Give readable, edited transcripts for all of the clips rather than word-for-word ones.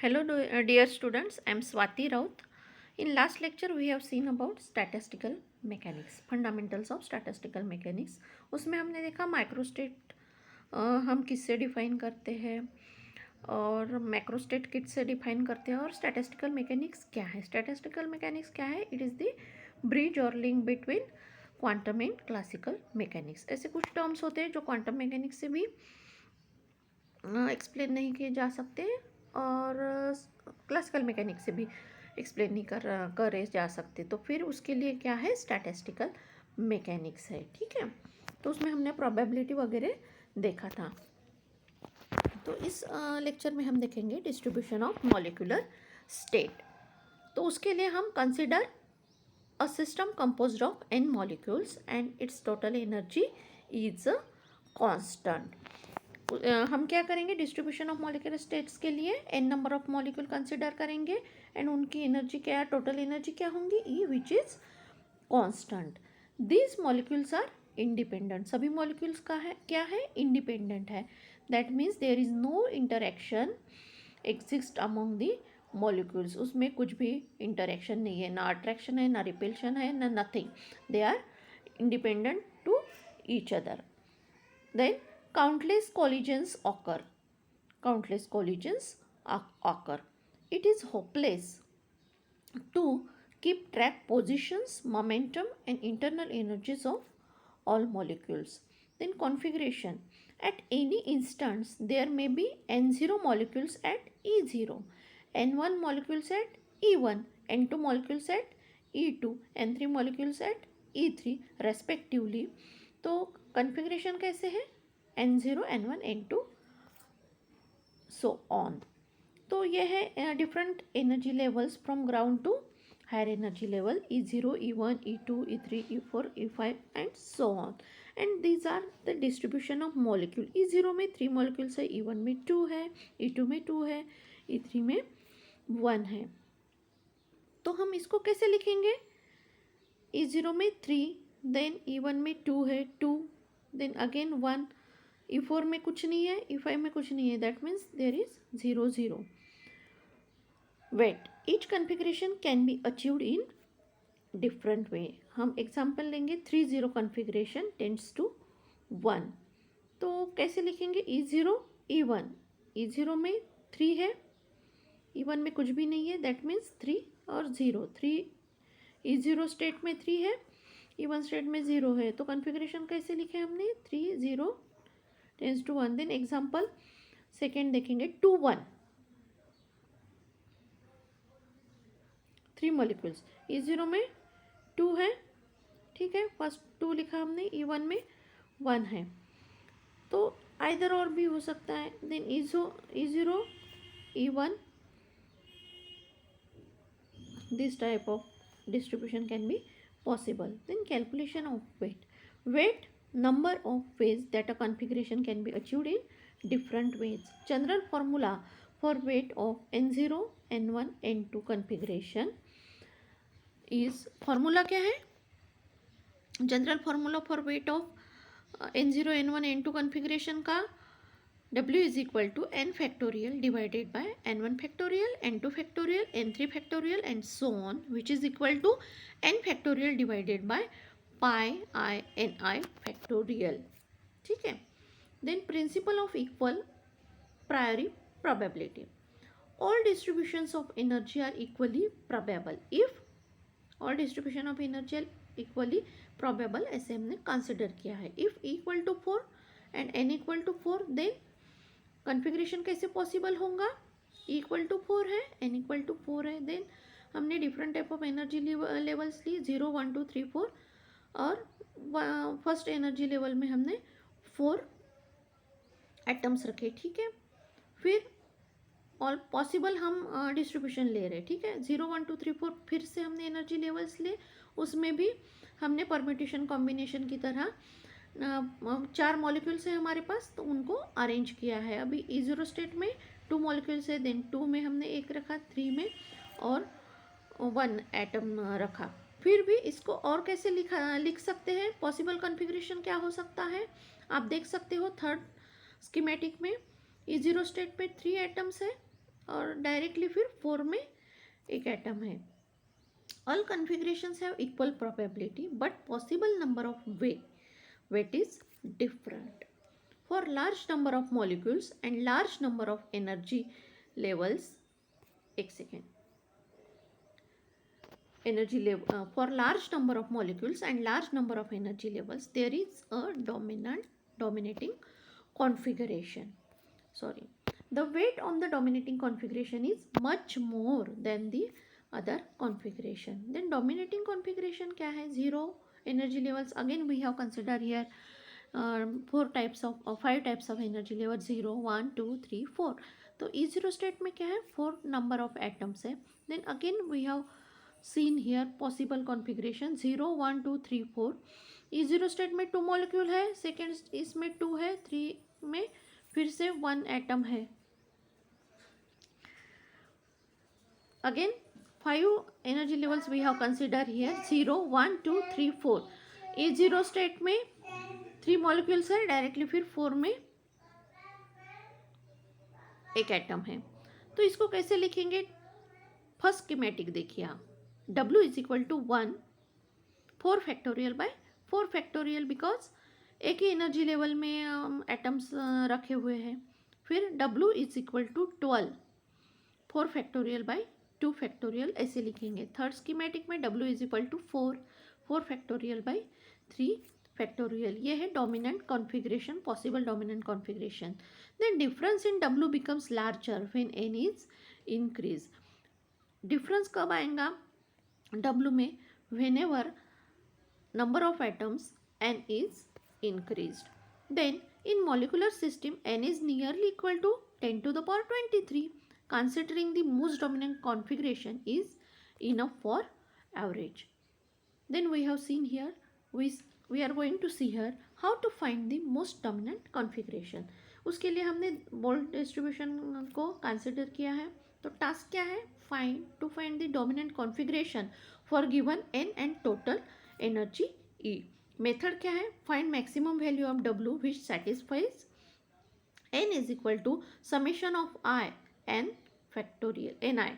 Hello, dear students. I am Swati Raut. In last lecture, we have seen about statistical mechanics, fundamentals of statistical mechanics. उसमें हमने देखा microstate हम किससे define करते हैं और मैक्रोस्टेट किससे डिफाइन करते हैं और स्टैटिस्टिकल मैकेनिक्स क्या है. स्टैटिस्टिकल मैकेनिक्स क्या है? इट इज़ द ब्रिज और link between quantum and classical mechanics. ऐसे कुछ टर्म्स होते हैं जो क्वांटम मैकेनिक्स से भी एक्सप्लेन नहीं किए जा सकते और क्लासिकल मैकेनिक्स से भी एक्सप्लेन नहीं करे जा सकते. तो फिर उसके लिए क्या है? स्टैटिस्टिकल मैकेनिक्स है. ठीक है, तो उसमें हमने प्रोबेबिलिटी वगैरह देखा था. तो इस लेक्चर में हम देखेंगे डिस्ट्रीब्यूशन ऑफ मॉलिक्यूलर स्टेट. तो उसके लिए हम consider a system composed of n molecules and it's total energy is constant. हम क्या करेंगे? डिस्ट्रीब्यूशन ऑफ मॉलिक्यूलर स्टेट्स के लिए n number of molecule consider करेंगे एंड उनकी एनर्जी क्या है, टोटल एनर्जी क्या होंगी, E which is constant. These molecules are independent. सभी मॉलिक्यूल्स का है क्या है? इंडिपेंडेंट है. That means there is no interaction exist among the molecules. उसमें कुछ भी इंटरेक्शन नहीं है, ना अट्रैक्शन है, ना रिपल्शन है, ना nothing. They are independent to each other. Then countless collisions occur. Countless collisions occur. It is hopeless to keep track positions, momentum and internal energies of all molecules. Then configuration. At any instance, there may be n0 molecules at E0, n1 molecules at E1, n2 molecules at E2, n3 molecules at E3 respectively. तो configuration कैसे है? n0, n1, n2 so on. तो यह है different energy levels from ground to higher energy level E0, E1, E2, E3, E4, E5 and so on. And these are the distribution of molecule. E0 में 3 molecules है, E1 में 2 है, E2 में 2 है, E3 में 1 है. तो हम इसको कैसे लिखेंगे? E0 में 3, देन E1 में 2 है, 2, देन अगेन 1. E4 में कुछ नहीं है, E5 में कुछ नहीं है. That means there is 0, 0. Wait. Each configuration can be achieved in different way. हम एग्जाम्पल लेंगे 3, 0 कन्फिग्रेशन टेंड्स टू 1. तो कैसे लिखेंगे? E0, E1. E0 में 3 है, E1 में कुछ भी नहीं है. दैट मीन्स 3 और 0. 3 E0 स्टेट में 3 है, E1 स्टेट में 0 है. तो कन्फिग्रेशन कैसे लिखे हमने? 3, 0 tends to 1. Then example second देखेंगे 2, 1. 3 मॉलिक्यूल्स. E0 में 2 है, ठीक है, फर्स्ट 2 लिखा हमने. E1 में 1 है. तो आइदर और भी हो सकता है. Then E0, E1, this type of distribution can be possible. Then calculation of weight. Weight, number of ways that a configuration can be achieved in different ways. General formula for weight of n0, n1, n2 configuration is, formula क्या है? General formula for weight of n0, n1, n2 configuration का W is equal to n factorial divided by n1 factorial, n2 factorial, n3 factorial and so on, which is equal to n factorial divided by pi I ni factorial. ठीक है. Then principle of equal priori probability. All distributions of energy are equally probable if all distribution of energy are equally probable. ऐसे हमने consider किया है. If equal to 4 and n equal to 4, then configuration कैसे possible होगा? Equal to 4 है, n equal to 4 है. Then हमने different type of energy levels ली, 0, 1, 2, 3, 4 और फर्स्ट एनर्जी लेवल में हमने 4 एटम्स रखे. ठीक है. फिर ऑल पॉसिबल हम डिस्ट्रीब्यूशन ले रहे हैं. ठीक है. 0, 1, 2, 3, 4 फिर से हमने एनर्जी लेवल्स ले, उसमें भी हमने परम्यूटेशन कॉम्बिनेशन की तरह 4 मॉलिक्यूल्स है हमारे पास, तो उनको अरेंज किया है. अभी E0 स्टेट में 2 मॉलिक्यूल्स है, देन 2 में हमने 1 रखा, 3 में और 1 एटम रखा. फिर भी इसको और कैसे लिख सकते हैं? पॉसिबल कन्फिग्रेशन क्या हो सकता है? आप देख सकते हो थर्ड स्कीमेटिक में E0 स्टेट पे 3 एटम्स है, और डायरेक्टली फिर 4 में एक एटम है. All configurations have equal probability, but possible number of weight is different. For large number of molecules and large number of energy levels, एक second. For large number of molecules and large number of energy levels, there is a dominating configuration. Sorry, the weight on the dominating configuration is much more than the other configuration. Then dominating configuration क्या है? 0 energy levels. Again we have considered here 5 types of energy levels, 0, 1, 2, 3, 4. तो E0 state में क्या है? 4 number of atoms है. Then again we have seen here possible configuration 0, 1, 2, 3, 4. E0 state में 2 molecule है, second इसमें 2 है, 3 में फिर से 1 atom है. Again 5 energy levels we have considered here, 0, 1, 2, 3, 4. E0 state में 3 molecules है, डायरेक्टली फिर 4 में एक एटम है. तो इसको कैसे लिखेंगे? फर्स्ट स्कीमेटिक देखिए आप. W is equal to 1 4 factorial by 4 factorial, because एक ही एनर्जी लेवल में एटम्स रखे हुए हैं. फिर W is equal to 12 4 factorial by 2 factorial, ऐसे लिखेंगे. थर्ड स्कीमेटिक में W is equal to 4 factorial by 3 factorial. ये है dominant configuration, possible dominant configuration. Then difference in W becomes larger when n is increase. Difference कब आएगा W में? whenever number of atoms n is increased. Then in molecular system n is nearly equal to 10 to the power 23. Considering the most dominant configuration is enough for average. Then we have seen here, we are going to see here how to find the most dominant configuration. उसके लिए हमने bolt distribution को consider किया है. तो task क्या है? To find the dominant configuration for given n and total energy E. Method क्या है? Find maximum value of W which satisfies n is equal to summation of I n factorial ni.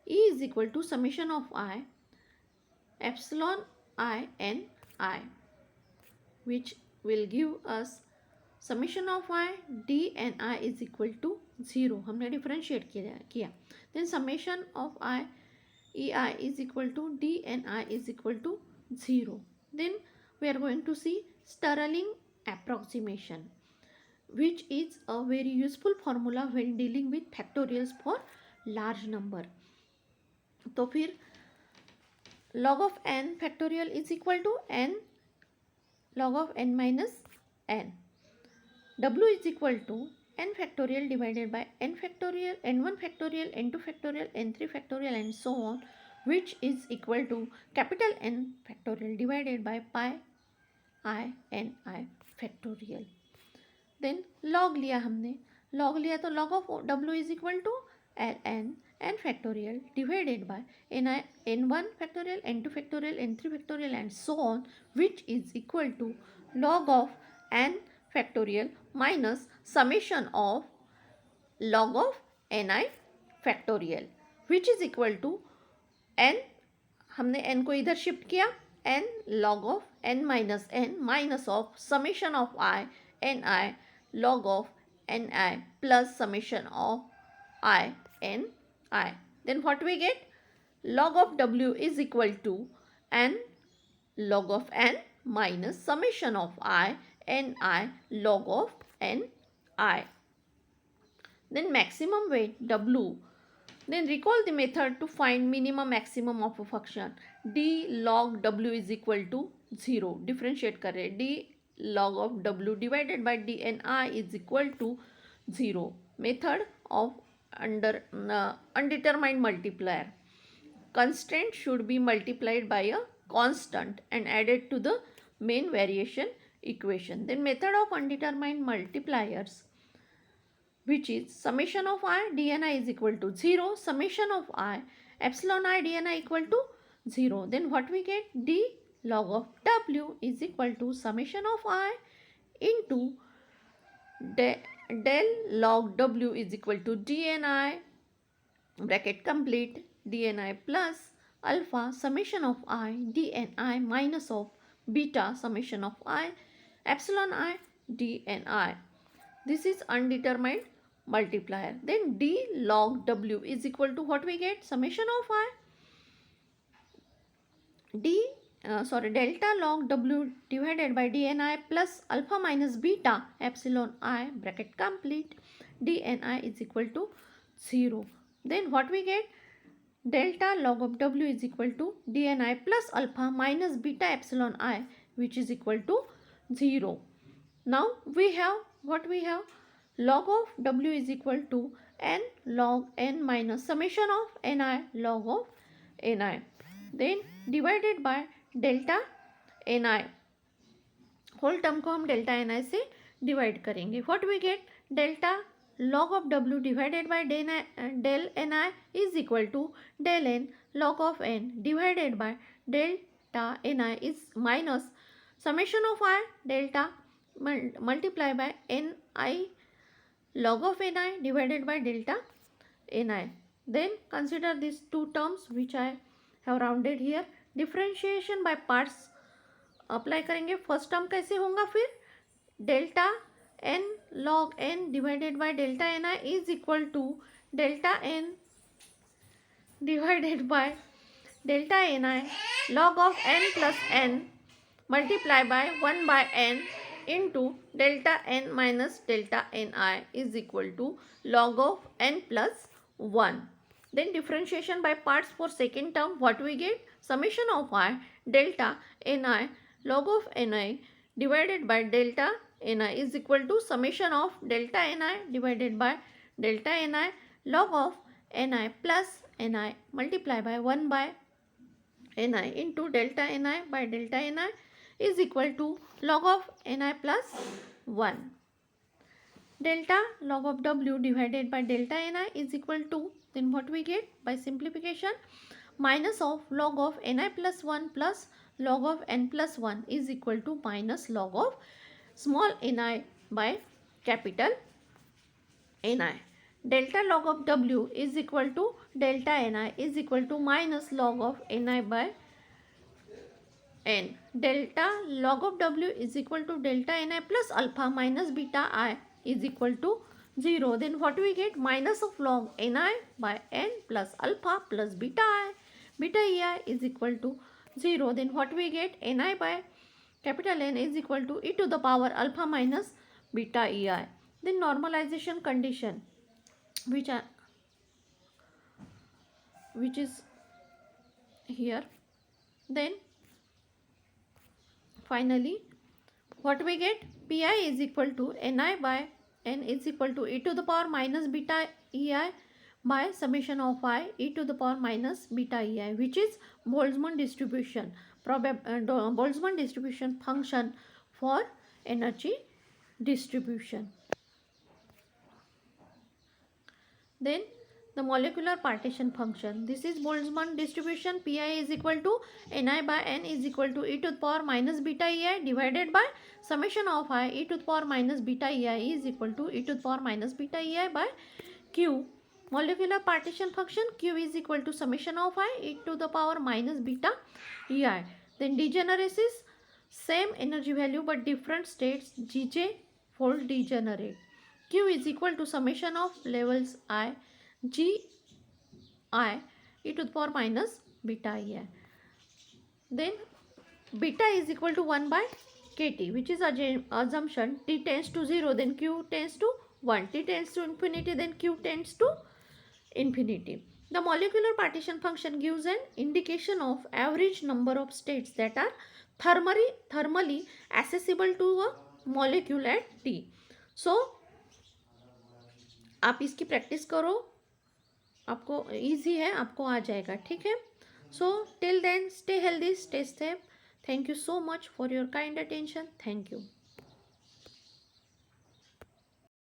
E is equal to summation of I epsilon I n I, which will give us summation of I d n I is equal to 0. हमने differentiate किया. Then summation of I E I is equal to d n I is equal to 0. Then we are going to see Stirling approximation, which is a very useful formula when dealing with factorials for large number. तो फिर log of n factorial is equal to n log of n minus n. W is equal to n factorial divided by n factorial, n1 factorial, n2 factorial, n3 factorial and so on, which is equal to capital N factorial divided by pi I n I factorial. Then log लिया हमने. log लिया तो log of W is equal to n factorial divided by n1 factorial, n2 factorial, n3 factorial and so on, which is equal to log of n factorial minus summation of log of ni factorial, which is equal to n. हमने n को इधर shift किया, n log of n minus of summation of I ni log of ni plus summation of I n I. Then what we get? Log of W is equal to n log of n minus summation of I ni log of n I. Then maximum weight W. Then recall the method to find minimum maximum of a function. D log W is equal to 0. Differentiate कर रहे. D log of W divided by D n I is equal to 0. Method of undetermined multiplier. Constant should be multiplied by a constant and added to the main variation equation. Then method of undetermined multipliers, which is summation of I dni is equal to 0, summation of I epsilon I dni equal to 0. Then what we get? D log of W is equal to summation of I into del log W is equal to dni bracket complete dni plus alpha summation of I dni minus of beta summation of I epsilon I dni. This is undetermined multiplier. Then d log w is equal to what we get? Summation of I delta log w divided by dni plus alpha minus beta epsilon I bracket complete dni is equal to 0. Then what we get? Delta log of w is equal to dni plus alpha minus beta epsilon I, which is equal to 0. Now we have what we have? Log of w is equal to n log n minus summation of ni log of ni. Then divided by delta N I, whole term को हम delta N I से divide करेंगे. What we get? Delta log of w divided by del ni is equal to del n log of n divided by delta ni is minus summation of I delta multiply by ni log of ni divided by delta ni. Then consider these two terms which I have rounded here. Differentiation by parts apply करेंगे. First term कैसे होगा? फिर delta N log N divided by delta N I is equal to delta N divided by delta N I log of N plus N multiply by 1 by N into delta N minus delta N I is equal to log of N plus 1. Then differentiation by parts for second term, what we get? Summation of I delta ni log of ni divided by delta ni is equal to summation of delta ni divided by delta ni log of ni plus ni multiply by 1 by ni into delta ni by delta ni is equal to log of ni plus 1. Delta log of w divided by delta ni is equal to, then what we get? By simplification, minus of log of ni plus 1 plus log of n plus 1 is equal to minus log of small ni by capital ni. Delta log of w is equal to delta ni is equal to minus log of ni by n. Delta log of w is equal to delta ni plus alpha minus beta I is equal to 0. Then what we get? Minus of log ni by n plus alpha plus beta I. Beta ei is equal to 0. Then what we get? ni by capital N is equal to e to the power alpha minus beta ei. Then normalization condition which is here. Then finally what we get? pi is equal to ni by n is equal to e to the power minus beta ei by summation of I e to the power minus beta ei, which is Boltzmann distribution, Boltzmann distribution function for energy distribution. Then the molecular partition function. This is Boltzmann distribution. Pi is equal to ni by n is equal to e to the power minus beta ei divided by summation of I e to the power minus beta ei is equal to e to the power minus beta ei by q. Molecular partition function, q is equal to summation of I e to the power minus beta ei. Then degeneracies, same energy value but different states, Gj fold degenerate. Q is equal to summation of levels I G I e to the power minus beta ei. Then beta is equal to 1 by kt, which is assumption t tends to 0, then q tends to 1, t tends to infinity, then q tends to infinity. The molecular partition function gives an indication of average number of states that are thermally accessible to a molecule at T. So आप इसकी practice करो, आपको easy है, आपको आ जाएगा. ठीक है. So till then stay healthy, stay safe. Thank you so much for your kind attention. Thank you.